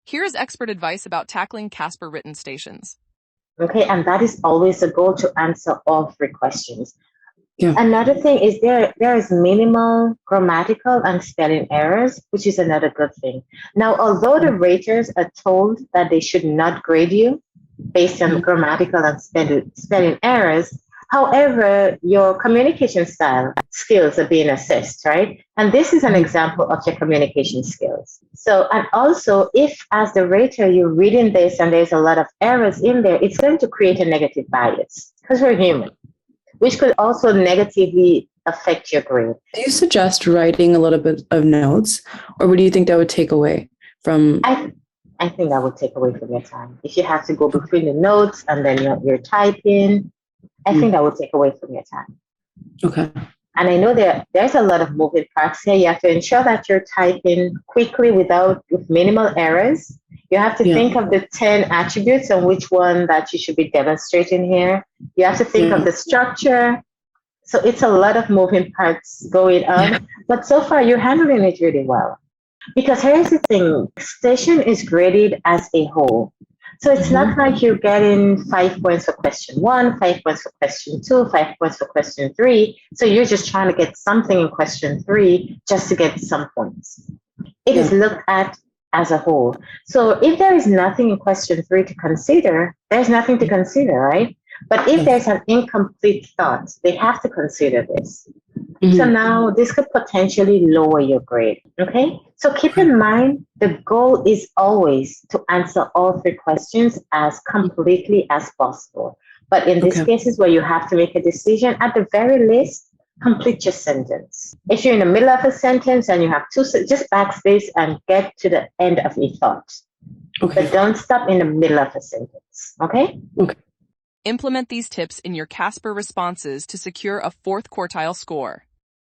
Here is expert advice about tackling CASPer written stations. Okay, and that is always the goal, to answer all three questions. Yeah. Another thing is there is minimal grammatical and spelling errors, which is another good thing. Now, although the raters are told that they should not grade you based on grammatical and spelling errors, however, your communication style skills are being assessed, right? And this is an example of your communication skills. So, and also, if as the rater you're reading this and there's a lot of errors in there, it's going to create a negative bias because we're human, which could also negatively affect your grade. Do you suggest writing a little bit of notes, or would you think that would take away from? I think that would take away from your time. If you have to go between the notes and then you're typing, I think that would take away from your time. Okay. And I know there's a lot of moving parts here. You have to ensure that you're typing quickly with minimal errors. You have to think of the 10 attributes and which one that you should be demonstrating here. You have to think of the structure. So it's a lot of moving parts going on. But so far, you're handling it really well. Because here's the thing, station is graded as a whole. So it's not like you're getting 5 points for question 1, 5 points for question 2, 5 points for question 3. So you're just trying to get something in question 3 just to get some points. It is looked at as a whole. So if there is nothing in question 3 to consider, there's nothing to consider, right? But if there's an incomplete thought, they have to consider this. So now this could potentially lower your grade, okay? So keep in mind, the goal is always to answer all three questions as completely as possible. But in these cases where you have to make a decision, at the very least, complete your sentence. If you're in the middle of a sentence and you have just backspace and get to the end of a thought. Okay. But don't stop in the middle of a sentence, okay? Okay. Implement these tips in your CASPer responses to secure a 4th quartile score.